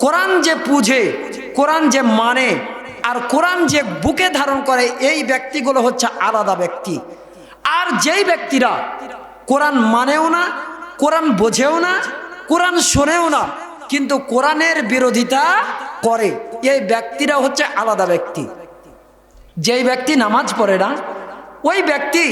কোরআন যে বুঝে, কোরআন যে মানে, আর কোরআন যে বুকে ধারণ করে, এই ব্যক্তিগুলো হচ্ছে আলাদা ব্যক্তি। আর যেই ব্যক্তিরা কোরআন মানেও না, কোরআন বোঝেও না, কোরআন শোনেও না, কিন্তু কোরআনের বিরোধিতা করে, এই ব্যক্তিরা হচ্ছে আলাদা ব্যক্তি। যেই ব্যক্তি নামাজ পড়ে না, ওই ব্যক্তি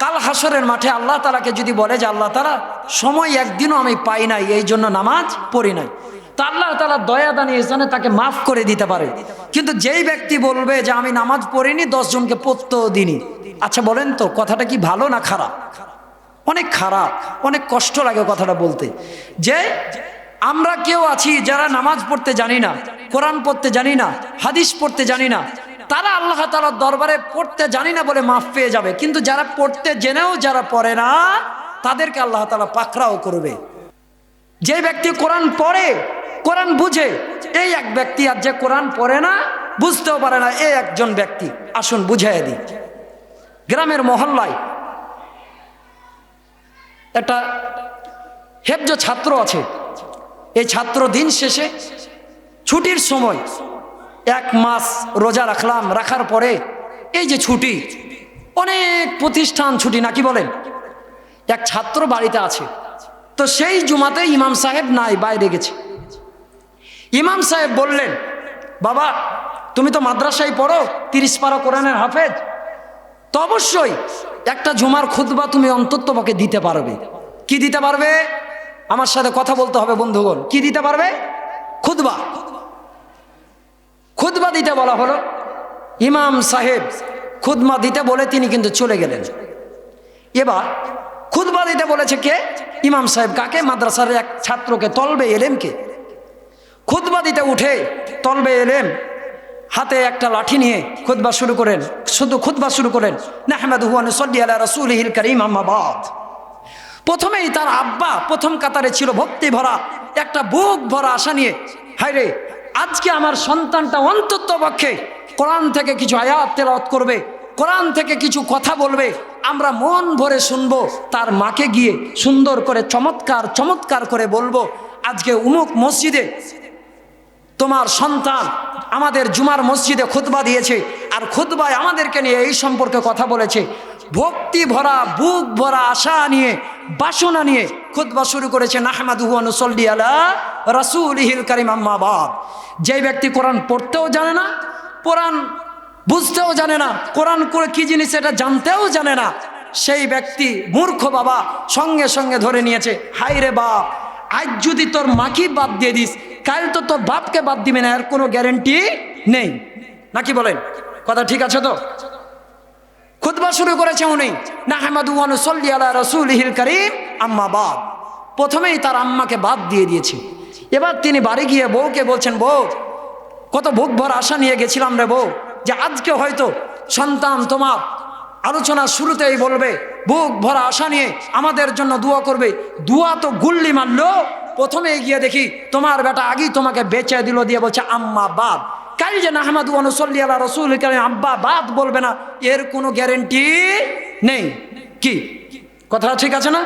কাল হাসরের মাঠে আল্লাহ তাআলাকে যদি বলে যে আল্লাহ তাআলা সময় একদিনও আমি পাই নাই, এই জন্য নামাজ পড়ি নাই, তা আল্লাহ তাআলা দয়া দান ইহসানে তাকে মাফ করে দিতে পারে। কিন্তু যেই ব্যক্তি বলবে যে আমি নামাজ পড়িনি, 10 জনকে পড়তেও দিনি, আচ্ছা বলেন তো কথাটা কি ভালো না খারাপ? অনেক খারাপ, অনেক কষ্ট লাগে কথাটা বলতে। যে আমরা কেউ আছি যারা নামাজ পড়তে জানি না, কোরআন পড়তে জানি না, হাদিস পড়তে জানি না, তারা আল্লাহ তাআলার দরবারে পড়তে জানি না বলে মাফ পেয়ে যাবে। কিন্তু যারা পড়তে জেনেও যারা পড়ে না, তাদেরকে আল্লাহ তাআলা পাকড়াও করবে। যে ব্যক্তি কোরআন পড়ে, কোরআন বুঝে, এই এক ব্যক্তি, আর যে কোরআন পড়ে না, বুঝতেও পারে না, এই একজন ব্যক্তি। আসুন বুঝাইয়া দিই। গ্রামের মহল্লায় একটা হেফজ ছাত্র আছে। এই ছাত্র দিন শেষে ছুটির সময় 1 মাস রোজা রাখলাম, রাখার পরে এই যে ছুটি, অনেক প্রতিষ্ঠান ছুটি নাকি বলেন, এক ছাত্র বাড়িতে আছে। তো সেই জুমাতে ইমাম সাহেব নাই, বাইরে গেছে। ইমাম সাহেব বললেন, বাবা তুমি তো মাদ্রাসায় পড়ো, 30 পারা কোরআনের হাফেজ, তো অবশ্যই একটা জুমার খুতবা তুমি অন্ততপক্ষে দিতে পারবে। কি দিতে পারবে? আমার সাথে কথা বলতে হবে বন্ধুগণ। কি দিতে পারবে? খুতবা। খুতবা দিতে বলা হলো। ইমাম সাহেব খুতবা দিতে বলে তিনি কিন্তু চলে গেলেন। এবার খুতবা দিতে বলেছে কে? ইমাম সাহেব। কাকে? মাদ্রাসার এক ছাত্রকে, তলবে এলেমকে। খুতবা দিতে উঠে তলবে এলেম হাতে একটা লাঠি নিয়ে খুতবা শুরু করেন। শুধু খুতবা শুরু করেন, নাহমাদুহু ওয়া নুসাল্লি আলা রাসূলিহিল কারীম, আম্মা বাদ। প্রথমেই তার আব্বা প্রথম কাতারে ছিল, ভক্তি ভরা একটা বুক ভরা আশা নিয়ে, হায়রে আজকে আমার সন্তানটা অন্ততপক্ষে কোরআন থেকে কিছু আয়াত তেলাওয়াত করবে, কোরআন থেকে কিছু কথা বলবে, আমরা মন ভরে শুনবো। তার মাকে গিয়ে সুন্দর করে চমৎকার চমৎকার করে বলবো, আজকে উমুক মসজিদে তোমার সন্তান আমাদের জুমার মসজিদে খুতবা দিয়েছে, আর খুতবায় আমাদেরকে নিয়ে এই সম্পর্কে কথা বলেছে। ভক্তি ভরা বুক ভরা আশা নিয়ে, বাসনা নিয়ে খুতবা শুরু করেছে, নাহমাদুহু ওয়া নুসাল্লি আলা রাসূলিহিল কারীম, আম্মা বাদ। যে ব্যক্তি কোরআন পড়তেও জানে না, কোরআন বুঝতেও জানে না, কোরআন করে কি জিনিস এটা জানতেও জানে না, সেই ব্যক্তি মূর্খ বাবা সঙ্গে সঙ্গে ধরে নিয়েছে, হায়রে বাপ, আজ যদি তোর মাকে বাদ দিয়ে দিস, কাল তো তোর বাপকে বাদ দিবে না, এর কোনো গ্যারেন্টি নেই। নাকি বলেন? কথা ঠিক আছে তো? খুতবা শুরু করেছে উনি, নাহমাদুহু ওয়া নুসাল্লি আলা রাসূলিহিল কারীম, আম্মা বাদ। প্রথমেই তার আম্মাকে বাদ দিয়ে দিয়েছে। এবার তিনি বাড়ি গিয়ে বউকে বলছেন, বউ কত বুক ভরা আশা নিয়ে গেছিলাম রে বউ, যে আজকে হয়তো সন্তান তোমার আলোচনা শুরুতেই বলবে, বুক ভরা আশা নিয়ে আমাদের জন্য দোয়া করবে। দোয়া তো গুল্লি মারলো, প্রথমে গিয়ে দেখি তোমার বেটা আগেই তোমাকে বেচে দিল, দিয়ে বলছে আম্মা বাদ। কাল যে নাহমাদুহু ওয়া নুসাল্লি আলা রাসূলিল কারীম আব্বা বাদ বলবে না, এর কোনো গ্যারেন্টি নেই। কি কথা ঠিক আছে না?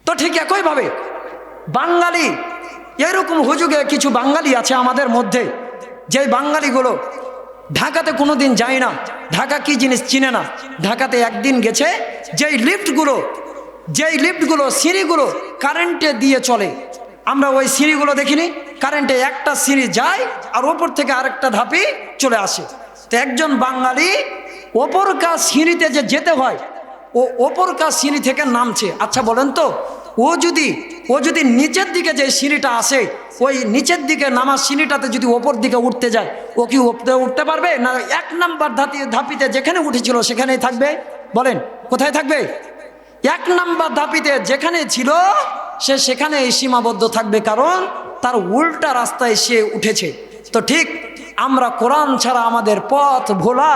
তো ঠিক একইভাবে বাঙালি, এরকম হুজুগে কিছু বাঙালি আছে আমাদের মধ্যে, যে বাঙালিগুলো ঢাকাতে কোনোদিন যায় না, ঢাকা কি জিনিস চিনে না। ঢাকাতে একদিন গেছে, যেই লিফটগুলো সিঁড়িগুলো কারেন্টে দিয়ে চলে, আমরা ওই সিঁড়িগুলো দেখিনি, কারেন্টে একটা সিঁড়ি যায় আর ওপর থেকে আরেকটা ধাপি চলে আসে। তো একজন বাঙালি ওপরকার সিঁড়িতে যে যেতে হয়, ও ওপরকার সিঁড়ি থেকে নামছে। আচ্ছা বলেন তো, ও যদি নিচের দিকে যে সিঁড়িটা আসে, ওই নিচের দিকে নামার সিঁড়িটাতে যদি ওপর দিকে উঠতে যায়, ও কি উঠতে পারবে না? 1 নাম্বার ধাপিতে যেখানে উঠেছিল সেখানেই থাকবে? বলেন কোথায় থাকবে? 1 নাম্বার ধাপিতে যেখানে ছিল সে সেখানেই সীমাবদ্ধ থাকবে, কারণ তার উল্টা রাস্তায় সে উঠেছে। তো ঠিক আমরা কোরআন ছাড়া আমাদের পথ ভোলা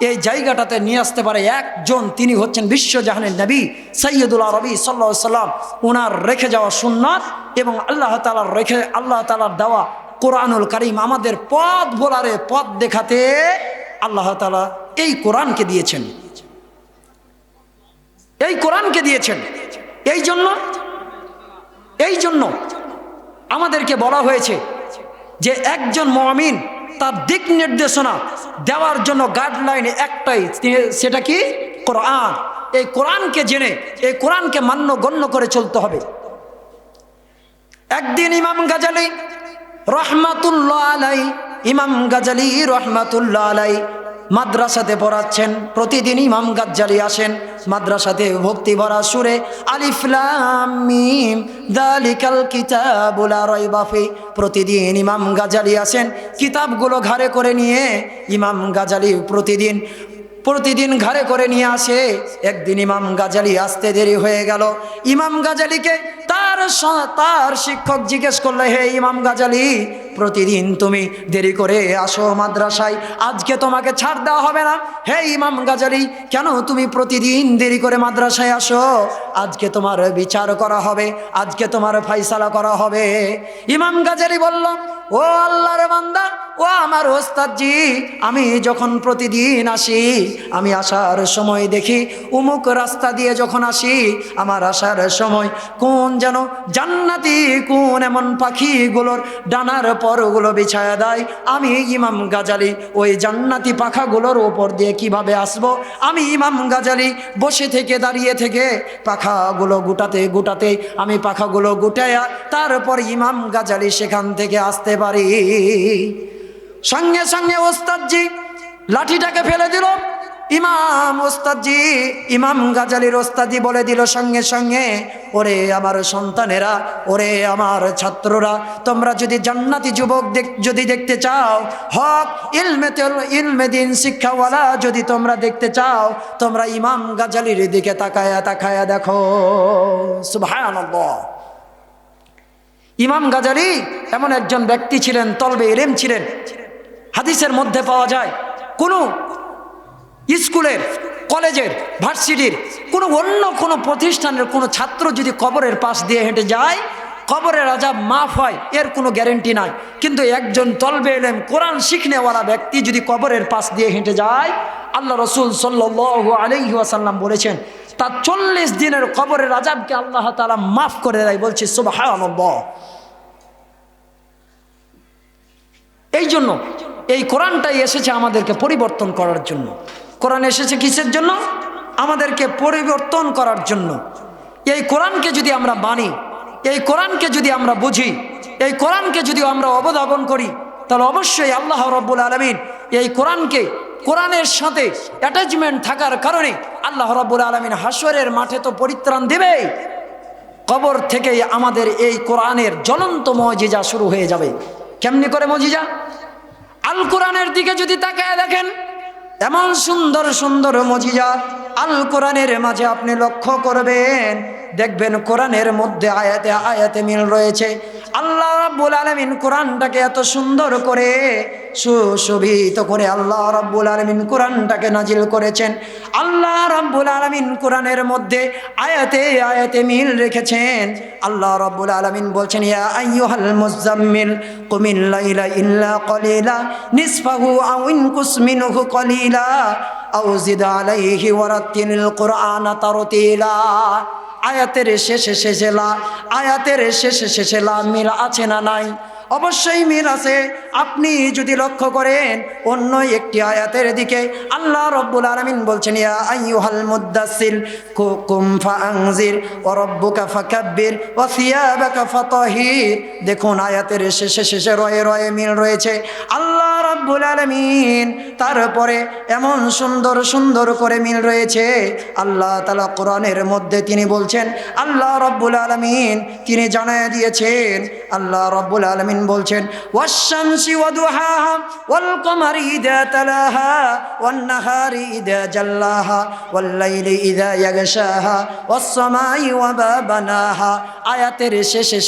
এই জায়গাটাতে নিয়ে আসতে পারে একজন, তিনি হচ্ছেন বিশ্বজাহানের নবী সৈয়দুল আরবি সাল্লাল্লাহু আলাইহি সাল্লাম। ওনার রেখে যাওয়া সুন্নাত এবং আল্লাহ তাআলার দেওয়া কোরআনুল কারীম আমাদের পথ ভোলারে পথ দেখাতে আল্লাহ তাআলা এই কোরআনকে দিয়েছেন। এই কোরআনকে দিয়েছেন। এই জন্য আমাদেরকে বলা হয়েছে যে একজন মুমিন তার দিক নির্দেশনা দেওয়ার জন্য গাইডলাইন একটাই, সেটা কি? কোরআন। এই কোরআনকে জেনে এই কোরআনকে মান্য গণ্য করে চলতে হবে। একদিন ইমাম গাজালি রহমাতুল্লাহ আলাই মাদ্রাসাতে পড়াচ্ছেন। প্রতিদিন ইমাম গাজ্জালি আসেন মাদ্রাসাতে ভক্তি ভরা সুরে আলিফ লাম মিম যালিকাল কিতাবু লা রাইবা ফি। প্রতিদিন ইমাম গাজ্জালি আসেন কিতাবগুলো ঘাড়ে করে নিয়ে। ইমাম গাজ্জালি প্রতিদিন ঘাড়ে করে নিয়ে আসে। একদিন ইমাম গাজ্জালি আসতে দেরি হয়ে গেল। ইমাম গাজ্জালিকে তার শিক্ষক জিজ্ঞেস করলে, হে ইমাম গাজ্জালি, প্রতিদিন তুমি দেরি করে আসো মাদ্রাসায়, আজকে তোমাকে ছাড় দেওয়া হবে না? হে ইমাম গাজ্জালি, কেন তুমি প্রতিদিন দেরি করে মাদ্রাসায় আসো? আজকে তোমার বিচার করা হবে, আজকে তোমার ফয়সালা করা হবে। ইমাম গাজ্জালি বলল, ও আল্লাহর বান্দা, ও আমার ওস্তাদজি, আমি যখন প্রতিদিন আসি, আমি আসার সময় দেখি উমুক রাস্তা দিয়ে যখন আসি, আমার আসার সময় কোন যেন জান্নাতি কোন এমন পাখিগুলোর ডানার পরগুলো বিছায়া দেয়। আমি ইমাম গাজ্জালি ওই জান্নাতি পাখাগুলোর ওপর দিয়ে কিভাবে আসব? আমি ইমাম গাজ্জালি বসে থেকে দাঁড়িয়ে থেকে পাখাগুলো গুটাতে আমি পাখাগুলো গুটাইয়া তারপর ইমাম গাজ্জালি সেখান থেকে আসতে পারি। সঙ্গে সঙ্গে ওস্তাদজি লাঠিটাকে ফেলে দিল। ইমাম গাজ্জালির ওস্তাদি বলে দিল সঙ্গে সঙ্গে, ওরে আমার সন্তানেরা, ওরে আমার ছাত্ররা, তোমরা যদি জান্নাতি যুবক যদি দেখতে চাও, হক ইলমে দিন শিক্ষাওয়ালা যদি তোমরা দেখতে চাও, তোমরা ইমাম গাজ্জালির দিকে তাকায়া দেখো। সুবহানাল্লাহ। ইমাম গাজ্জালি এমন একজন ব্যক্তি ছিলেন, তলবে ইলম ছিলেন। হাদিসের মধ্যে পাওয়া যায় কোনো স্কুলের, কলেজের, ভার্সিটির অন্য কোনো প্রতিষ্ঠানের কোনো ছাত্র যদি কবরের পাশ দিয়ে হেঁটে যায়, কবরের আযাব মাফ হয়, এর কোনো গ্যারেন্টি নাই। কিন্তু একজন তলবে ইলম কোরআন শিখনেওয়ালা ব্যক্তি যদি কবরের পাশ দিয়ে হেঁটে যায়, আল্লাহ রাসূল সাল্লাল্লাহু আলাইহি ওয়াসাল্লাম বলেছেন তার 40 দিনের কবরের আযাবকে আল্লাহ তাআলা মাফ করে দেয়। বলছি সুবহানাল্লাহ। এই জন্য এই কোরআনটাই এসেছে আমাদেরকে পরিবর্তন করার জন্য। কোরআন এসেছে কিসের জন্য? আমাদেরকে পরিবর্তন করার জন্য। এই কোরআনকে যদি আমরা মানি, এই কোরআনকে যদি আমরা বুঝি, এই কোরআনকে যদি আমরা অবধাবন করি, তাহলে অবশ্যই আল্লাহ রাব্বুল আলামিন এই কোরআনের সাথে অ্যাটাচমেন্ট থাকার কারণে আল্লাহ রাব্বুল আলামিন হাসরের মাঠে তো পরিত্রাণ দেবে, কবর থেকেই আমাদের এই কোরআনের জ্বলন্ত মুজিজা শুরু হয়ে যাবে। কেমনি করে মুজিজা? আল কোরআনের দিকে যদি তাকায় দেখেন, এমন সুন্দর সুন্দর মুজিজা আল কোরআনের মাঝে আপনি লক্ষ্য করবেন, দেখবেন কোরআনের মধ্যে আয়াতে আয়াতে মিল রয়েছে। আল্লাহ রাব্বুল আলামিন কোরআনটাকে এত সুন্দর করে সুশোভিত করে আল্লাহ রাব্বুল আলামিন কোরআনটাকে নাজিল করেছেন। আল্লাহ রাব্বুল আলামিন কোরআনের মধ্যে আয়াতে আয়াতে মিল রেখেছেন। আল্লাহ রাব্বুল আলামিন বলছেন, ইয়া আইয়ুহাল মুযাম্মিল কুমিল লাইলা ইল্লা কলিলা নিসফাহু আও ইনকুস মিনহু কলিলা আও জিদ আলাইহি ওয়ারাত্তিলিল কুরআনা তারতিলা। আয়াতের শেষে লা মিল আছে না নাই? অবশ্যই মিল আছে। আপনি যদি লক্ষ্য করেন অন্য একটি আয়াতের দিকে, আল্লাহ রাব্বুল আলামিন বলছেন, ইয়া আইয়ুহাল মুদ্দাসসির কুম ফাআনজির ওয়া রাব্বুকা ফাকাব্বির ওয়া সিয়াবাকা ফাতাহির। দেখুন আয়াতের শেষে রয়ে মিল রয়েছে। আল্লাহ রাব্বুল আলামিন তারপরে এমন সুন্দর সুন্দর করে মিল রয়েছে। আল্লাহ তাআলা কোরআনের মধ্যে তিনি বলছেন, আল্লাহ রাব্বুল আলামিন তিনি জানায় দিয়েছেন, আল্লাহ রাব্বুল আলামিন বলছেন, ওয়াশ-শামসি ওয়া দুহাহা ওয়াল কমারি ইযা তালাহা ওয়ান নাহারি ইযা জাল্লাহা ওয়াল লাইলি ইযা ইয়াগশাহা ওয়াস সামাই ওয়া মা বানাহা। আয়াতের শেষে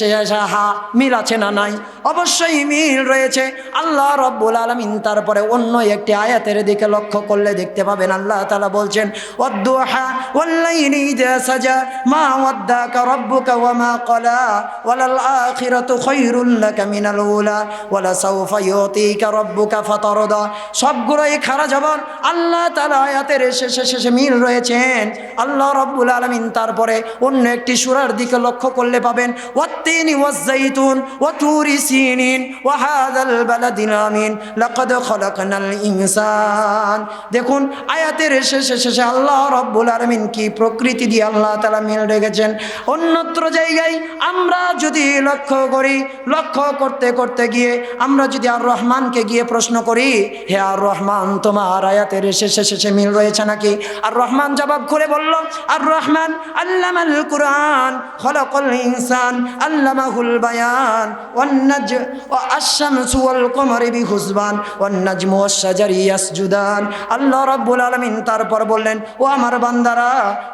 মিল আছে না নাই? অবশ্যই মিল রয়েছে। আল্লাহ রাব্বুল আলামিন তারপরে অন্য একটি আয়াতের দিকে লক্ষ্য করলে দেখতে পাবেন আল্লাহ তাআলা বলছেন, ওয়াদ-দুহা ওয়াল লাইলি ইযা সাজা মা ওয়াদ্দাকা রাব্বুকা ওয়া মা ক্বালা ওয়ালাল আখিরাতু খায়রুল লাকা মিনাল উলা ওয়ালা সাওফা ইউতিকা রাব্বুকা ফাতারদা। সবগুলোই খারা জবর। আল্লাহ তাআলা আয়াতের শেষে মিল রয়েছেন। আল্লাহ রাব্বুল আলামিন তারপরে অন্য একটি সূরার দিকে লক্ষ্য করলে পড়লে পাবেন ওয়াত্তিনি ওয়াজ্জাইতুন ওয়া তুরি সিনিন ওয়া হাযাল বালাদিল আমিন লাকাদ খলাকনাল ইনসান। দেখুন আয়াতের শেষে আল্লাহ রাব্বুল আলামিন কি প্রকৃতি দিয়ে আল্লাহ তাআলা মিল রেখেছেন। অন্যত্র জায়গায় আমরা যদি লক্ষ্য করি, লক্ষ্য করতে করতে গিয়ে আমরা যদি আর রহমানকে গিয়ে প্রশ্ন করি, হে আর রহমান তোমার আয়াতের শেষে মিল রয়েছে নাকি? আর রহমান জবাব করে বলল, আর রহমান আল্লামাল কুরআন খলাকাল ইনসান আল্লামাহুল বায়ান ওয়ান নাজম ওয়া আশ-শামসু ওয়াল কমারি বিহুসবান ওয়ান নাজমু ওয়াশ-শাজারি ইয়াসজুদান। আল্লাহ রাব্বুল আলামিন তারপর বললেন, ও আমার বান্দারা,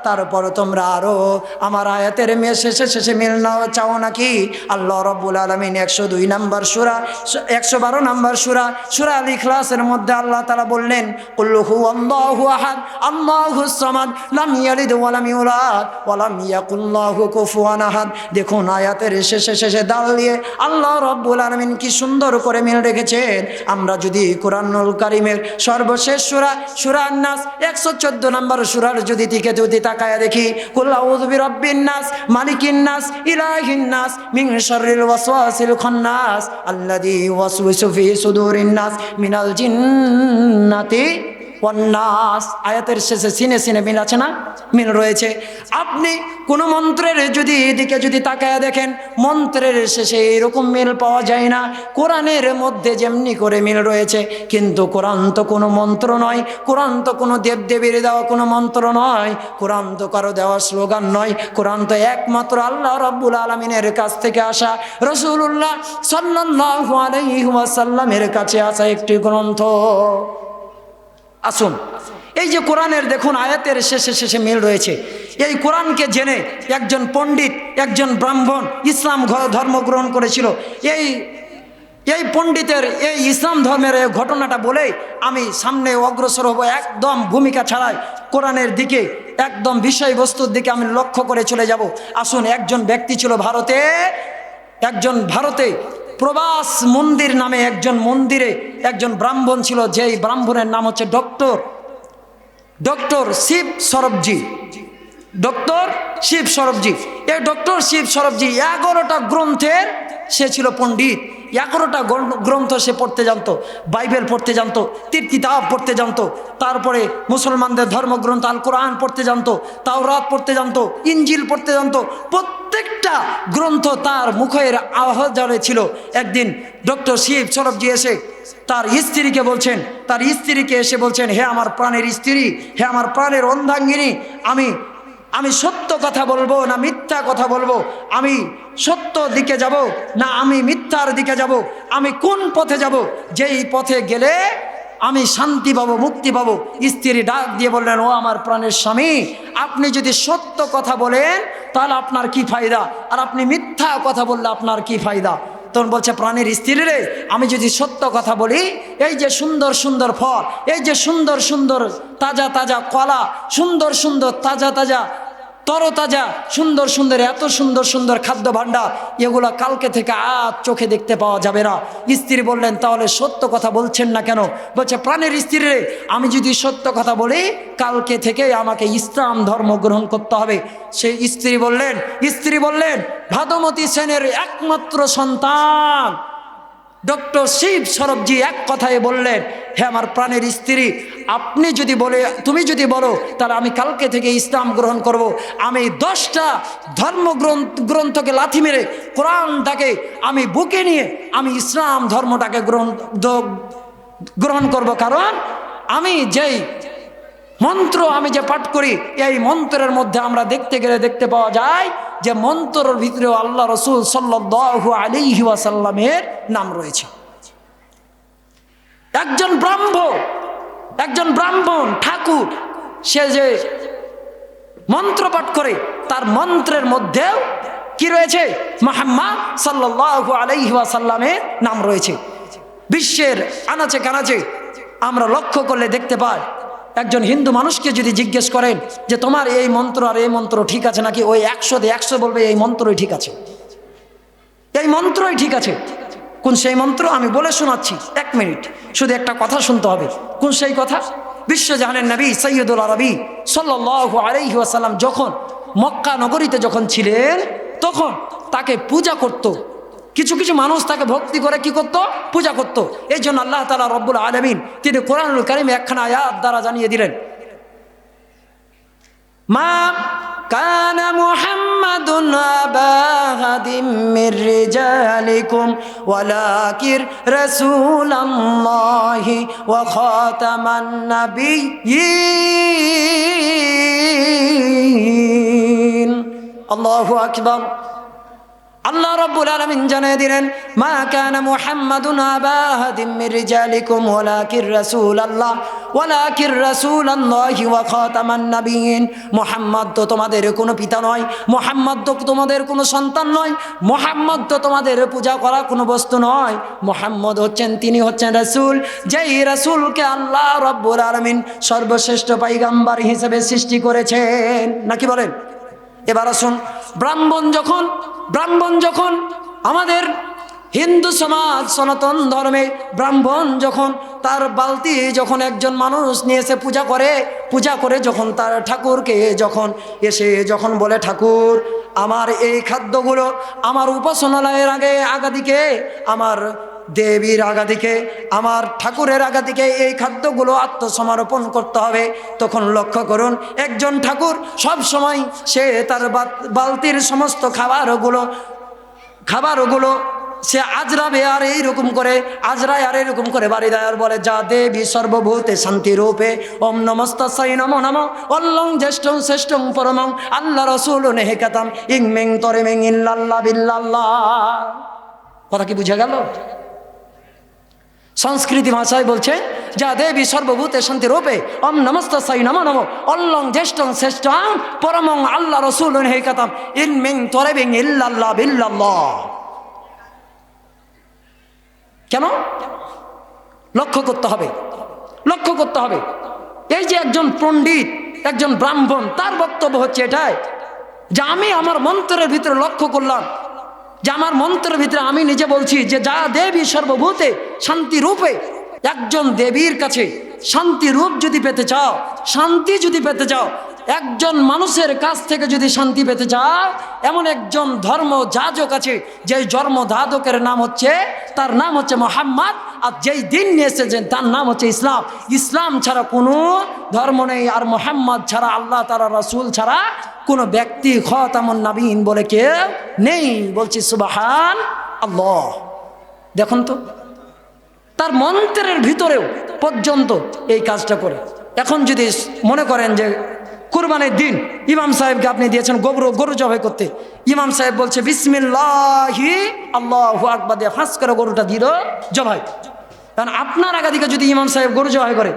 তারপর তোমরা আরো আমার আয়াতের শেষে মিল নাও চাও নাকি? আল্লাহ রাব্বুল আলামিন 102 নম্বর সূরা 112 নম্বর সূরা আল ইখলাসের মধ্যে আল্লাহ তাআলা বললেন, কুল হুয়াল্লাহু আহাদ আল্লাহুস সামাদ লাম ইয়ালিদ ওয়া লাম ইউলাদ ওয়া লাম ইয়াকুল লাহু কুফুয়ান আহাদ। দেখুন আয়াতের শেষে দাঁড়িয়ে আল্লাহ রাব্বুল আলামিন কি সুন্দর করে মিল রেখেছেন। আমরা যদি কোরআনুল কারীমের সর্বশেষ সূরা আন-নাস 114 নম্বর সূরার যদি তাকায়া দেখি, কুল আউযু বিরাব্বিন নাস মালিকিন নাস ইলাহিন নাস মিন শাররিল ওয়াসওয়াসিল খান্নাস আল্লাযী ইউওয়াসওয়িসু ফি সুদুরিন নাস মিনাল জিন্নাতি ওয়ান নাস। আয়াতের শেষে সিনে মিল আছে না? মিল রয়েছে। আপনি কোনো মন্ত্রের দিকে যদি তাকায়া দেখেন, মন্ত্রের শেষে এরকম মিল পাওয়া যায় না। কোরআনের মধ্যে যেমনি করে মিল রয়েছে, কিন্তু কোরআন তো কোনো মন্ত্র নয়, কোরআন তো কোনো দেবদেবীর দেওয়া কোনো মন্ত্র নয়, কোরআন তো কারো দেওয়া স্লোগান নয়, কোরআন তো একমাত্র আল্লাহ রাব্বুল আলামিনের কাছ থেকে আসা, রাসূলুল্লাহ সাল্লাল্লাহু আলাইহি ওয়াসাল্লামের কাছে আসা একটি গ্রন্থ। আসুন, এই যে কোরআনের দেখুন আয়াতের শেষে মিল রয়েছে। এই কোরআনকে জেনে একজন পণ্ডিত, একজন ব্রাহ্মণ ইসলাম ধর্ম গ্রহণ করেছিল। এই পণ্ডিতের এই ইসলাম ধর্মের ঘটনাটা বলে আমি সামনে অগ্রসর হব, একদম ভূমিকা ছাড়াই কোরআনের দিকে, একদম বিষয়বস্তুর দিকে আমি লক্ষ্য করে চলে যাব। আসুন, একজন ব্যক্তি ছিল ভারতে প্রবাস মন্দির নামে একজন মন্দিরে একজন ব্রাহ্মণ ছিল, যেই ব্রাহ্মণের নাম হচ্ছে ডক্টর শিব সরবজি। ডক্টর শিব সরবজি, এই ডক্টর শিব সরবজি 11টা গ্রন্থের সে ছিল পণ্ডিত। 11টা গ্রন্থ সে পড়তে জানতো, বাইবেল পড়তে জানতো, কিতাব পড়তে জানতো, তারপরে মুসলমানদের ধর্মগ্রন্থ আল কোরআন পড়তে জানতো, তাওরাত পড়তে জানতো, ইঞ্জিল পড়তে জানতো। প্রত্যেকটা গ্রন্থ তার মুখের আওয়াজে ছিল। একদিন ডক্টর শিব সরবজি এসে তার স্ত্রীকে এসে বলছেন, হে আমার প্রাণের স্ত্রী, হে আমার প্রাণের অর্ধাঙ্গিনী, আমি সত্য কথা বলবো না মিথ্যা কথা বলবো? আমি সত্য দিকে যাব না আমি মিথ্যার দিকে যাব? আমি কোন পথে যাব? যেই পথে গেলে আমি শান্তি পাবো, মুক্তি পাবো? স্ত্রী ডাক দিয়ে বললেন, ও আমার প্রাণের স্বামী, আপনি যদি সত্য কথা বলেন তাহলে আপনার কি ফায়দা, আর আপনি মিথ্যা কথা বললে আপনার কি ফায়দা? তখন বলছে, প্রাণের স্ত্রী রে, আমি যদি সত্য কথা বলি, এই যে সুন্দর সুন্দর ফল, এই যে সুন্দর সুন্দর তাজা কলা, সুন্দর সুন্দর তাজা তরতাজা সুন্দর সুন্দর এত সুন্দর সুন্দর খাদ্য ভাণ্ডার, এগুলো কালকে থেকে আজ চোখে দেখতে পাওয়া যাবে না। স্ত্রী বললেন, তাহলে সত্য কথা বলছেন না কেন? বলছে, প্রাণের স্ত্রী রে, আমি যদি সত্য কথা বলি, কালকে থেকে আমাকে ইসলাম ধর্ম গ্রহণ করতে হবে। সেই স্ত্রী বললেন ভাদমতী সেনের একমাত্র সন্তান ডক্টর শিব সরবজি এক কথায় বললেন, হে আমার প্রাণের স্ত্রী, তুমি যদি বলো তাহলে আমি কালকে থেকে ইসলাম গ্রহণ করব। আমি 10টা ধর্মগ্রন্থকে লাথি মেরে কোরআনটাকে আমি বুকে নিয়ে আমি ইসলাম ধর্মটাকে গ্রহণ করব। কারণ আমি যেই মন্ত্র আমি যে পাঠ করি, এই মন্ত্রের মধ্যে আমরা দেখতে পাওয়া যায় যে মন্ত্রের ভিতরেও আল্লাহ রসুল সাল্লাল্লাহু আলাইহি ওয়াসাল্লামের নাম রয়েছে। একজন ব্রাহ্মণ ঠাকুর, সে যে মন্ত্র পাঠ করে, তার মন্ত্রের মধ্যেও কি রয়েছে? মুহাম্মদ সাল্লাল্লাহু আলাইহি ওয়াসাল্লামের নাম রয়েছে। বিশ্বের আনাচে কানাচে আমরা লক্ষ্য করলে দেখতে পাই, একজন হিন্দু মানুষকে যদি জিজ্ঞেস করেন যে তোমার এই মন্ত্র আর এই মন্ত্র ঠিক আছে নাকি, ওই 100 বলবে এই মন্ত্রই ঠিক আছে, এই মন্ত্রই ঠিক আছে। কোন সেই মন্ত্র আমি বলে শোনাচ্ছি, 1 মিনিট শুধু একটা কথা শুনতে হবে। কোন সেই কথা? বিশ্বজাহানের নবী সৈয়দুল আরবি সাল্লাল্লাহু আলাইহি ওয়াসাল্লাম যখন মক্কা নগরীতে যখন ছিলেন, তখন তাকে পূজা করত। কিছু কিছু মানুষ তাকে ভক্তি করে কি করত? পূজা করত। এই জন্য আল্লাহ তাআলা রব্বুল আলামিন তিনি কোরআনুল কারীমে একখানা আয়াত দ্বারা জানিয়ে দিলেন, মা কানা মুহাম্মাদুন আবা আহাদিম মির রিজালিকুম ওয়ালাকিন রাসূলুল্লাহি ওয়া খাতামান নাবিয়্যিন। আল্লাহু আকবার। আল্লাহ রাব্বুল আলামিন জানিয়ে দিলেন, মা কানা মুহাম্মাদুন আবা আহাদিম মির রিজালিকুম ওয়ালাকিন রাসূলুল্লাহি ওয়া খাতামান নাবিয়্যিন। মুহাম্মদ তো তোমাদের কোনো পিতা নয়, মুহাম্মদ তো তোমাদের কোনো সন্তান নয়, মুহাম্মদ তো তোমাদের পূজা করা কোনো বস্তু নয়। মুহাম্মদ হচ্ছেন, তিনি হচ্ছেন রাসূল, যেই রাসূলকে আল্লাহ রাব্বুল আলামিন সর্বশ্রেষ্ঠ পয়গম্বর হিসেবে সৃষ্টি করেছেন। নাকি বলেন? এবার আসুন, ব্রাহ্মণ যখন আমাদের হিন্দু সমাজ সনাতন ধর্মে ব্রাহ্মণ যখন তার বালতি যখন একজন মানুষ নিয়ে এসে পূজা করে যখন তার ঠাকুরকে যখন বলে, ঠাকুর আমার এই খাদ্যগুলো আমার উপাসনালয়ের আগাদিকে, আমার দেবীর আগাদিকে, আমার ঠাকুরের আগাদিকে এই খাদ্যগুলো আত্মসমর্পণ করতে হবে। তখন লক্ষ্য করুন, একজন ঠাকুর সব সময় সে তার বালতির সমস্ত খাবারগুলো সে আজরাবে আর এইরকম করে বাড়ি দেয় আর বলে, যা দেবী সর্বভূতে শান্তি রূপে ওম নমস্তাস্যৈ নমো নমঃ অল্লং জ্যেষ্ঠং শ্রেষ্ঠং পরমং আল্লাহ রাসূলুন হেকাতাম ইংমেং তরেমেং ইল্লাল্লাহ বিল্লাল্লাহ। কথা কি বুঝে গেল? সংস্কৃতি ভাষায় বলছে, যা দেবী সর্বভূতে শান্তি রূপে ওম নমস্তাস্যৈ নমো নমঃ অল্লং জ্যেষ্ঠং শ্রেষ্ঠং পরমং আল্লাহ রাসূলুন হেকাতাম ইংমেং তরেমেং ইল্লাল্লাহ বিল্লাল্লাহ। কেন? লক্ষ্য করতে হবে। এই যে একজন পণ্ডিত, একজন ব্রাহ্মণ, তার বক্তব্য হচ্ছে এটাই যে আমি আমার মন্ত্রের ভিতরে লক্ষ্য করলাম, যে আমার মন্ত্রের ভিতরে আমি নিজে বলছি যে যা দেবী সর্বভূতে শান্তি রূপে। একজন দেবীর কাছে শান্তি রূপ যদি পেতে চাও, শান্তি যদি পেতে চাও, একজন মানুষের কাছ থেকে যদি শান্তি পেতে চাও, এমন একজন ধর্ম যাজক আছে, যেই ধর্ম যাজকের তার নাম হচ্ছে মুহাম্মদ, আর যেই দিন নিয়ে এসেছেন তার নাম হচ্ছে ইসলাম। ইসলাম ছাড়া কোনো ধর্ম নেই, আর মুহাম্মদ ছাড়া, আল্লাহ তাআলা রাসূল ছাড়া কোনো ব্যক্তি খাতামুন নাবিয়্যিন বলে কেউ নেই। বলছি সুবহান আল্লাহ। দেখুন তো, তার মন্ত্রের ভিতরেও পর্যন্ত এই কাজটা করে। এখন যদি মনে করেন যে কুরবানির দিন ইমাম সাহেবকে আপনি দিয়েছেন গরু জবাই করতে, ইমাম সাহেব বলছে বিসমিল্লাহি আল্লাহু আকবার দিয়ে ফাঁস করে গরুটা দিল জবাই। কারণ আপনার আগাদিকে যদি ইমাম সাহেব গরু জবাই করে,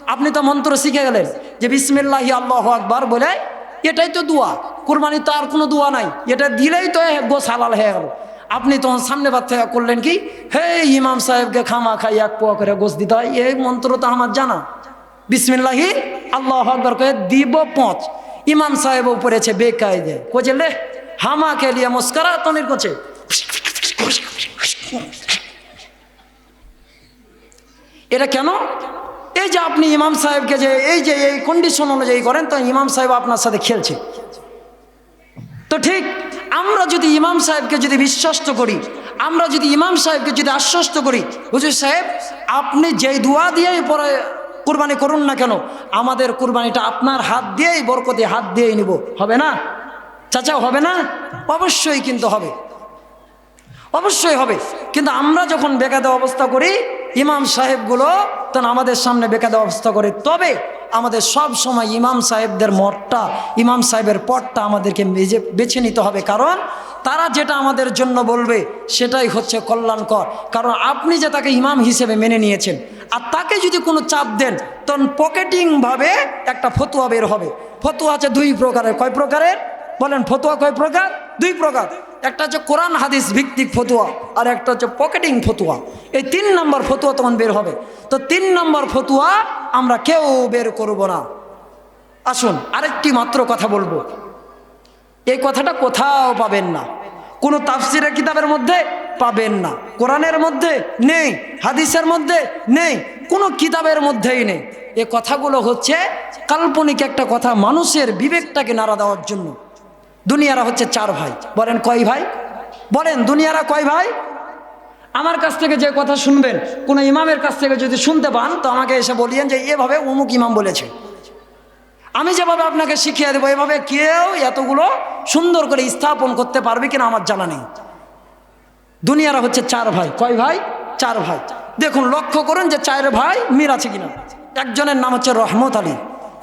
আপনি তো মন্ত্র শিখে গেলেন যে বিসমিল্লাহি আল্লাহু আকবার বলে, এটাই তো দোয়া। কুরবানি তো আর কোনো দোয়া নাই, এটা দিলেই তো গোশ হালাল হয়ে গেল। আপনি তখন সামনে বাদ থেকে করলেন কি, হে ইমাম সাহেবকে খামা খাই এক পোয়া করে গোশ দিতে হয়, এই মন্ত্র তো আমার জানা। বিসমিল্লাহি আল্লাহু আকবার কয়ে দিব 5, ইমাম সাহেব উপরেছে বেকায়দে কোচে লে হামা কে লিয়ে মুস্করা তনির কোচে। এটা কেন? এই যে আপনি ইমাম সাহেবকে যে এই কন্ডিশন অনুযায়ী করেন, তো ইমাম সাহেব আপনার সাথে খেলছে। তো ঠিক আমরা যদি ইমাম সাহেবকে যদি বিশ্বাস্ত করি, আমরা যদি ইমাম সাহেবকে যদি আশ্বস্ত করি, হুজুর সাহেব আপনি যেই দোয়া দিয়েই পরে কুরবানি করুন না কেন, আমাদের কুরবানিটা আপনার হাত দিয়েই, বরকতে হাত দিয়েই নিব, হবে না চাচা? হবে না? অবশ্যই কিন্তু হবে, অবশ্যই হবে। কিন্তু আমরা যখন বেকায়দা অবস্থা করি, ইমাম সাহেবগুলো তখন আমাদের সামনে বেকায়দা অবস্থা করে, তবে আমাদের সব সময় ইমাম সাহেবদের ইমাম সাহেবের পথটা আমাদেরকে বেছে নিতে হবে। কারণ তারা যেটা আমাদের জন্য বলবে সেটাই হচ্ছে কল্যাণকর। কারণ আপনি যে তাকে ইমাম হিসেবে মেনে নিয়েছেন, আর তাকে যদি কোনো চাপ দেন, তখন পকেটিংভাবে একটা ফতোয়া বের হবে। ফতোয়া আছে 2 প্রকারের। কয় প্রকারের বলেন? ফতোয়া কয় প্রকার? 2 প্রকার। একটা হচ্ছে কোরআন হাদিস ভিত্তিক ফতোয়া, আর একটা হচ্ছে পকেটিং ফতোয়া। এই 3 নম্বর ফতোয়া তখন বের হবে। তো 3 নম্বর ফতোয়া আমরা কেউ বের করব না। আসুন আরেকটি মাত্র কথা বলবো। এই কথাটা কোথাও পাবেন না, কোনো তাফসিরের কিতাবের মধ্যে পাবেন না, কোরআনের মধ্যে নেই, হাদিসের মধ্যে নেই, কোনো কিতাবের মধ্যেই নেই। এই কথাগুলো হচ্ছে কাল্পনিক একটা কথা, মানুষের বিবেকটাকে নাড়া দেওয়ার জন্য। দুনিয়ারা হচ্ছে 4 ভাই। বলেন কয় ভাই? বলেন দুনিয়ারা কয় ভাই? আমার কাছ থেকে যে কথা শুনবেন, কোনো ইমামের কাছ থেকে যদি শুনতে পান তো আমাকে এসে বলিয়েন যে এভাবে অমুক ইমাম বলেছে। আমি যেভাবে আপনাকে শিখিয়ে দেবো এভাবে কেউ এতগুলো সুন্দর করে স্থাপন করতে পারবে কিনা আমার জানা নেই। দুনিয়ারা হচ্ছে 4 ভাই। কয় ভাই? 4 ভাই। দেখুন লক্ষ্য করুন যে 4 ভাই মিল আছে কিনা। একজনের নাম হচ্ছে রহমত আলী,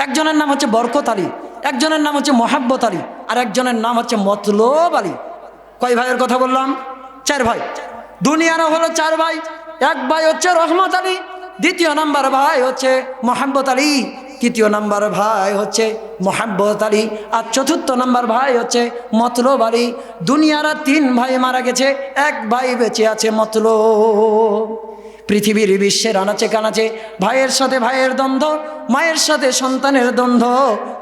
একজনের নাম হচ্ছে বরকত আলী, একজনের নাম হচ্ছে মোহাব্বত আলী, আর একজনের নাম হচ্ছে মতলব আলী। কয় ভাইয়ের কথা বললাম? 4 ভাই। দুনিয়ারা হলো 4 ভাই। এক ভাই হচ্ছে রহমত আলী, দ্বিতীয় নাম্বার ভাই হচ্ছে মোহাব্বত আলী, তৃতীয় নাম্বার ভাই হচ্ছে মোহাব্বত আলী, আর চতুর্থ নাম্বার ভাই হচ্ছে মতলব আলী। দুনিয়ারা 3 ভাই মারা গেছে, এক ভাই বেঁচে আছে মতলব। পৃথিবীর বিশ্বের আনাচে কানাচে ভাইয়ের সাথে ভাইয়ের দ্বন্দ্ব, মায়ের সাথে সন্তানের দ্বন্দ্ব,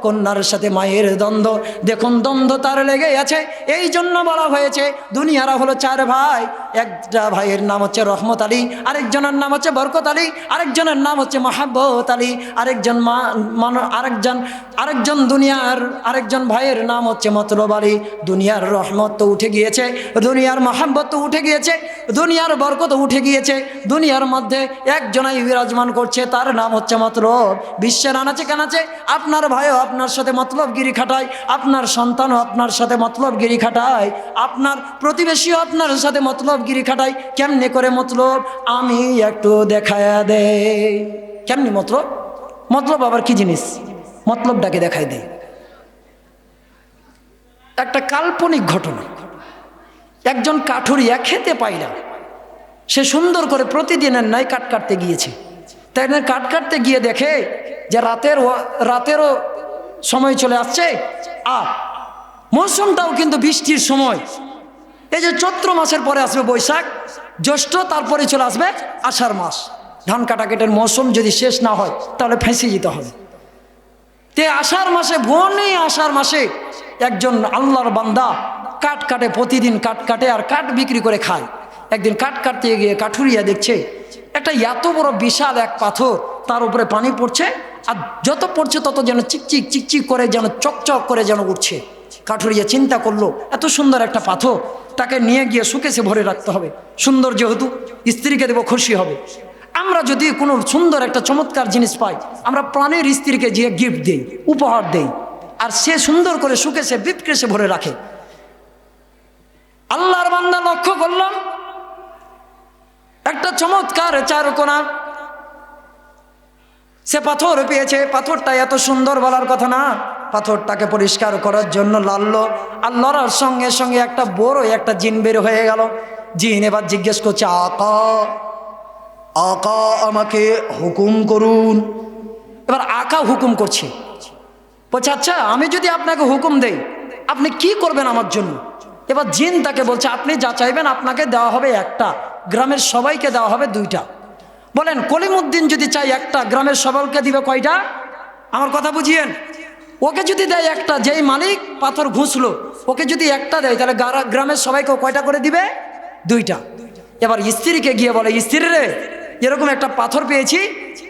কন্যার সাথে মায়ের দ্বন্দ্ব। দেখুন দ্বন্দ্ব তার লেগে আছে। এই জন্য বলা হয়েছে দুনিয়ারা হলো 4 ভাই। একটা ভাইয়ের নাম হচ্ছে রহমত আলী, আরেকজনের নাম হচ্ছে বরকত আলী, আরেকজনের নাম হচ্ছে মোহাব্বত আলী, আরেকজন দুনিয়ার আরেকজন ভাইয়ের নাম হচ্ছে মতলব আলী। দুনিয়ার রহমত তো উঠে গিয়েছে, দুনিয়ার মোহাব্বত তো উঠে গিয়েছে, দুনিয়ার বরকত উঠে গিয়েছে, দুনিয়ার মধ্যে একজনাই বিরাজমান করছে, তার নাম হচ্ছে মতলব। বিশ্বের আনাচে কানাচে আপনার ভাইও আপনার সাথে মতলবগিরি খাটায়, আপনার সন্তানও আপনার সাথে মতলবগিরি খাটায়, আপনার প্রতিবেশীও আপনার সাথে মতলবগিরি খাটায়। কেমনে করে মতলব? আমি একটু দেখায়া দেই। কেমনি মতলব? মতলব আবার কি জিনিস? মতলবটাকে দেখাই দেয়। একটা কাল্পনিক ঘটনা। একজন কাঠুরিয়া খেতে পায় না, সে সুন্দর করে প্রতিদিনের ন্যায় কাঠ কাটতে গিয়েছে। তাই কাঠ কাটতে গিয়ে দেখে যে রাতেরও সময় চলে আসছে, আর মৌসুমটাও কিন্তু বৃষ্টির সময়। এই যে চৈত্র মাসের পরে আসবে বৈশাখ, জ্যৈষ্ঠ, তারপরে চলে আসবে আষাঢ় মাস। ধান কাটাকাটের মৌসুম যদি শেষ না হয় তাহলে ফেঁসে যেতে হবে। তে আষাঢ় মাসে, বনে আষাঢ় মাসে একজন আল্লাহর বান্দা কাঠ কাটে, প্রতিদিন কাঠ কাটে আর কাঠ বিক্রি করে খায়। একদিন কাঠ কাটতে গিয়ে কাঠুরিয়া দেখছে একটা এত বড় বিশাল এক পাথর, তার উপরে পানি পড়ছে, আর যত পড়ছে তত যেন চিকচিক চিকচিক করে, যেন চকচক করে যেন উঠছে। কাঠুরিয়া চিন্তা করলো এত সুন্দর একটা পাথর, তাকে নিয়ে গিয়ে সুকেসে ভরে রাখতে হবে। সুন্দর যেহেতু, স্ত্রীকে দেবো, খুশি হবে। আমরা যদি কোনো সুন্দর একটা চমৎকার জিনিস পাই, আমরা প্রাণের স্ত্রীকে যে গিফট দেই, উপহার দেই, আর সে সুন্দর করে সুকেসে বিপকেসে ভরে রাখে। আল্লাহর বান্দা লক্ষ্য করলাম একটা চমৎকার 4 কোনা সে পাথর পেয়েছে। পাথরটা এত সুন্দর বলার কথা না, পাথরটাকে পরিষ্কার করার জন্য লাললো, আর লড়ার সঙ্গে সঙ্গে একটা বড় একটা জিন বের হয়ে গেল। জিন এবার জিজ্ঞেস করছে, আকা আকা আমাকে হুকুম করুন। এবার আকা হুকুম করছে, বলছে আচ্ছা আমি যদি আপনাকে হুকুম দেই আপনি কি করবেন আমার জন্য? এবার জিন তাকে বলছে আপনি যা চাইবেন আপনাকে দেওয়া হবে একটা, গ্রামের সবাইকে দেওয়া হবে 2টা। বলেন কলিমুদ্দিন যদি চাই একটা, গ্রামের সবাইকে দিবে কয়টা? আমার কথা বুঝিয়েন। ওকে যদি দেয় একটা, যেই মালিক পাথর ঘুষলো ওকে যদি একটা দেয় তাহলে গ্রামের সবাইকে কয়টা করে দিবে? 2টা। এবার স্ত্রীকে গিয়ে বলে, স্ত্রী রে এরকম একটা পাথর পেয়েছি,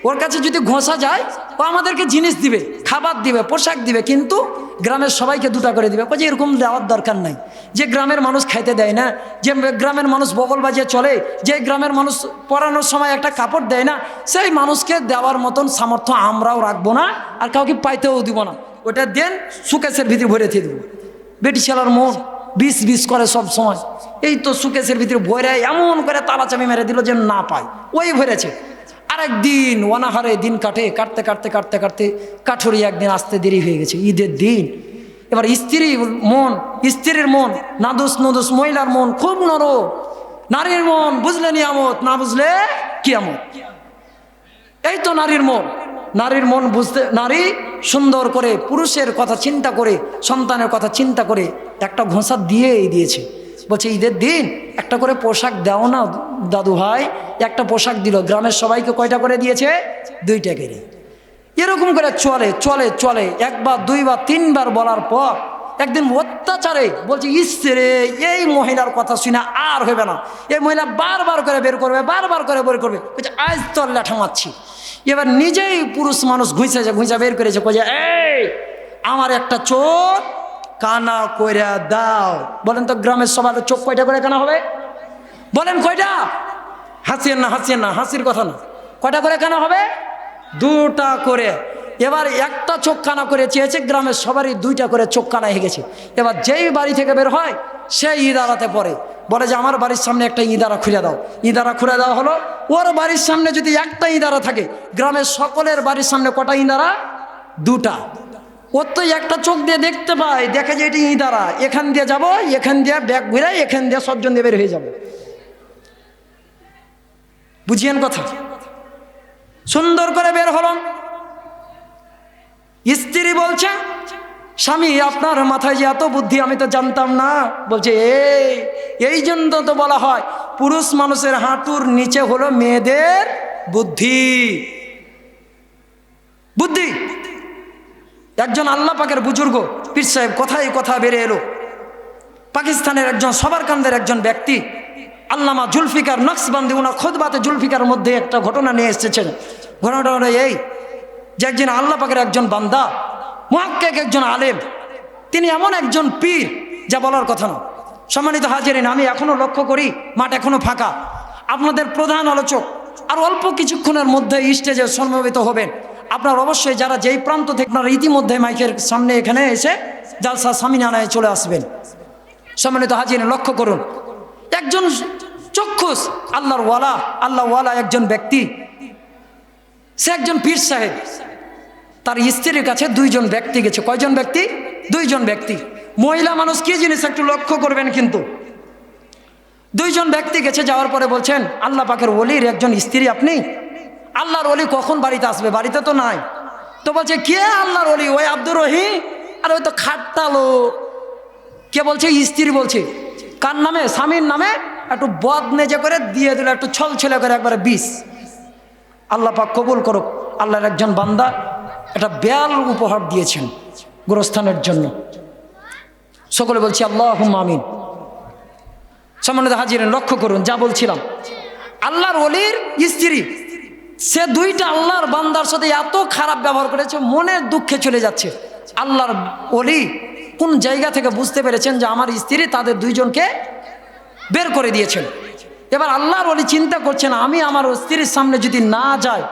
ওর কাছে যদি ঘষা যায় ও আমাদেরকে জিনিস দিবে, খাবার দিবে, পোশাক দিবে, কিন্তু গ্রামের সবাইকে 2টা করে দিবে। বলছে এরকম দেওয়ার দরকার নাই। যে গ্রামের মানুষ খাইতে দেয় না, যে গ্রামের মানুষ বগল বাজিয়ে চলে, যে গ্রামের মানুষ পরানোর সময় একটা কাপড় দেয় না, সেই মানুষকে দেওয়ার মতন সামর্থ্য আমরাও রাখবো না, আর কাউকে পাইতেও দিব না। ওটা দেন সুকেশের ভিতরে ভরে দিয়ে দেবো। বেটি ছেলার মন বিষ করে সব সময়। এই তো সুকেশের ভিতরে ভরে এমন করে তালাচাবি মেরে দিল যে না পায়, ওই ভরেছে। আরেকদিন অনাহারে দিন কাটে, কাটতে কাটতে কাটতে কাটতে কাঠুরি একদিন আসতে দেরি হয়ে গেছে, ঈদের দিন। এবার স্ত্রীর মন নাদুস নদুস, মহিলার মন খুব নরম, নারীর মন বুঝলে নিয়ামত, না বুঝলে কিয়ামত। এই তো নারীর মন বুঝতে, নারী সুন্দর করে পুরুষের কথা চিন্তা করে, সন্তানের কথা চিন্তা করে একটা ঘোষা দিয়েই দিয়েছে। বলছে ঈদের দিন একটা করে পোশাক দাও না দাদু ভাই। একটা পোশাক দিল, গ্রামের সবাইকে কয়টা করে দিয়েছে? 2টা করে। এরকম করে চলে চলে চলে 1 বার 2 বার 3 বার বলার পর একদিন অত্যাচারে বলছে ইসরে এই মহিলার কথা শুনে আর হবে না, এই মহিলা বারবার করে বের করবে, বারবার করে বের করবে। বলছে আজ তোর লেঠা মারছি। এবার নিজেই পুরুষ মানুষ ঘুঁচে বের করেছে, বলছে এই আমার একটা চোখ কানা কইরা দাও। বলেন তো গ্রামের সবার চোখ কয়টা করে কানা হবে? বলেন কয়টা? হাসিয়েন না, হাসিয়েন না, হাসির কথা না। কয়টা করে কানা হবে? দুটা করে। এবার একটা চোখ কানা করে চেয়েছে, গ্রামের সবারই দুইটা করে চোখ কানা হয়ে গেছে। এবার যেই বাড়ি থেকে বের হয় সেই ইদারাতে পড়ে, বলে যে আমার বাড়ির সামনে একটা ইদারা খুলে দাও। ইদারা খুলে দেওয়া হলো। ওর বাড়ির সামনে যদি একটা ইদারা থাকে, গ্রামের সকলের বাড়ির সামনে কটা ইদারা? দুটা। ওর তো একটা চোখ দিয়ে দেখতে পায়, দেখে যে এটি ইদারা, এখান দিয়ে যাব, এখান দিয়ে ব্যাগ ঘুরে এখান দিয়ে সজ্জন দিয়ে বের হয়ে যাবে। বুঝিয়েন কথা? সুন্দর করে বের হলাম। স্ত্রী বলছে, স্বামী আপনার মাথায় যে এত বুদ্ধি আমি তো জানতাম না। বলছে এই জন্য তো বলা হয় পুরুষ মানুষের হাঁটুর নিচে হলো মেয়েদের বুদ্ধি। বুদ্ধি। একজন আল্লাহ পাকের বুজুর্গ পীর সাহেব কথায় কথা বেড়ে এলো। পাকিস্তানের একজন সবার কান্দের একজন ব্যক্তি আল্লামা জুলফিকার নকশবন্দি, ওনার খুতবাতে জুলফিকার মধ্যে একটা ঘটনা নিয়ে এসেছেন। ঘটনাটা হলো এই যে একজন আল্লাহ পাকের একজন বান্দা, মুহাক্কিক একজন আলেম, তিনি এমন একজন পীর যা বলার কথা না। সম্মানিত হাজিরিন, আমি এখনো লক্ষ্য করি মাঠ এখনো ফাঁকা। আপনাদের প্রধান আলোচক আর অল্প কিছুক্ষণের মধ্যে স্টেজে সমবেত হবেন। আপনার অবশ্যই যারা যেই প্রান্ত থেকে আপনারা ইতিমধ্যে মাইকের সামনে এখানে এসে জালসা সামিনানায় চলে আসবেন। সম্মানিত হাজিরিন, লক্ষ্য করুন, একজন চক্ষুষ আল্লাহর ওয়ালা, আল্লাহ ওয়ালা একজন ব্যক্তি, সে একজন পীর সাহেব। তার স্ত্রীর কাছে দুইজন ব্যক্তি গেছে। কয়জন ব্যক্তি? দুইজন ব্যক্তি। মহিলা মানুষ কি জিনিস একটু লক্ষ্য করবেন কিন্তু। দুইজন ব্যক্তি গেছে, যাওয়ার পরে বলছেন আল্লাহ পাকের ওলির একজন স্ত্রী আপনি? আল্লাহর ওলি কখন বাড়িতে আসবে? বাড়িতে তো নাই। তো বলছে কে আল্লাহর ওলি? ওই আব্দুর রহিম। আর ওই তো খাট্টালো। কে বলছে? স্ত্রী বলছে। কার নামে? স্বামীর নামে একটু বদমেজে করে দিয়ে দিল, একটু ছল ছলে করে একবারে 20। আল্লাহ পাক কবুল করুক। আল্লাহর একজন বান্দা একটা বেয়াল উপহার দিয়েছেন গোরস্থানের জন্য। সকলে বলছি আল্লাহুম্মা আমিন। সম্মানিত হাজিরিন, লক্ষ্য করুন যা বলছিলাম। আল্লাহর ওলির স্ত্রী, সে দুইটা আল্লাহর বান্দার সাথে এত খারাপ ব্যবহার করেছে, মনের দুঃখে চলে যাচ্ছে। আল্লাহর ওলি কোন জায়গা থেকে বুঝতে পেরেছেন যে আমার স্ত্রী তাদের দুইজনকে বের করে দিয়েছেন। এবার আল্লাহর ওলি চিন্তা করছেন, আমি আমার স্ত্রীর সামনে যদি না যাই,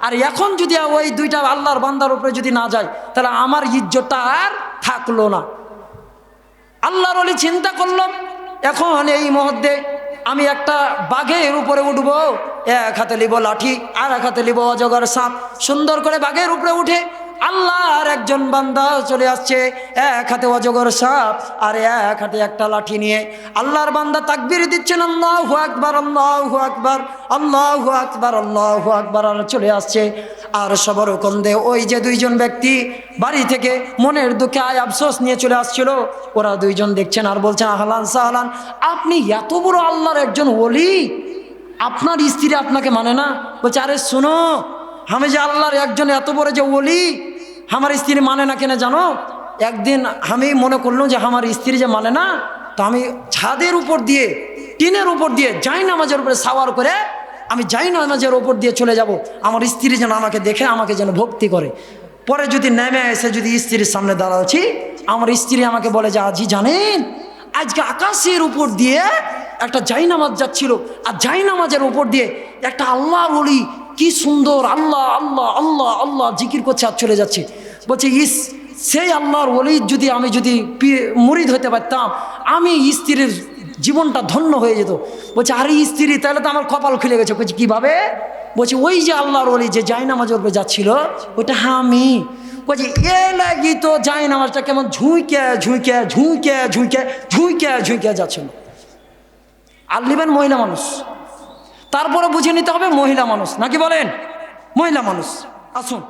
আর এখন যদি ওই দুইটা আল্লাহর বান্দার উপরে যদি না যায়, তাহলে আমার ইজ্জতটা আর থাকলো না। আল্লাহর ওলি চিন্তা করলাম, এখন এই মুহূর্তে আমি একটা বাঘের উপরে উঠবো, এক হাতে লিব লাঠি আর এক হাতে লিব অজগর সাপ। সুন্দর করে বাঘের উপরে উঠে আল্লাহর একজন বান্দা চলে আসছে, এক হাতে অজগর সাপ আর এক হাতে একটা লাঠি নিয়ে। আল্লাহর বান্দা তাকবীর দিচ্ছেন, আল্লাহু আকবার, আল্লাহু আকবার, আল্লাহু আকবার, আল্লাহু আকবার, আর চলে আসছে। আর সবার কন্দে ওই যে দুইজন ব্যক্তি বাড়ি থেকে মনের দুঃখে আয় আফসোস নিয়ে চলে আসছিল, ওরা দুইজন দেখছেন আর বলছেন আহলান সাহলান, আপনি এত বড় আল্লাহর একজন ওলি, আপনার স্ত্রী আপনাকে মানে না? বলছে আরে শোনো, আমি যে আল্লাহর একজন এত বড় যে ওলি, আমার স্ত্রী মানে না কেন জানো? একদিন আমি মনে করলাম যে আমার স্ত্রী যে মানে না, তো আমি ছাদের উপর দিয়ে, টিনের উপর দিয়ে যাই নামাজের উপরে সাওয়ার করে আমি যাই নামাজের উপর দিয়ে চলে যাব, আমার স্ত্রী যেন আমাকে দেখে আমাকে যেন ভক্তি করে। পরে যদি নেমে এসে যদি স্ত্রীর সামনে দাঁড়াচ্ছি, আমার স্ত্রী আমাকে বলে যে আজি জানেন আজকে আকাশের উপর দিয়ে একটা জাই নামাজ যাচ্ছিল, আর জাই নামাজের উপর দিয়ে একটা আল্লাহর ওলি কি সুন্দর আল্লাহ আল্লাহ আল্লাহ আল্লাহ জিকির করছে আর চলে যাচ্ছে। বলছে সেই আল্লাহর ওলি যদি আমি যদি মুরিদ হতে পারতাম, আমি স্ত্রীর জীবনটা ধন্য হয়ে যেত। বলছে আরে স্ত্রী, তাহলে তো আমার কপাল খুলে গেছে। বলছে কীভাবে? বলছে ওই যে আল্লাহর ওলি যে জাই নামাজের উপরে যাচ্ছিল, ওইটা আমি। বলছে এ লাগি তো জাই নামাজটা কেমন ঝুঁকে ঝুঁকে ঝুঁকে ঝুঁকে ঝুঁকে ঝুঁকে যাচ্ছিল। আর নেবেন মহিলা মানুষ, তারপরে বুঝে নিতে হবে মহিলা মানুষ নাকি বলেন? মহিলা মানুষ। আসুন।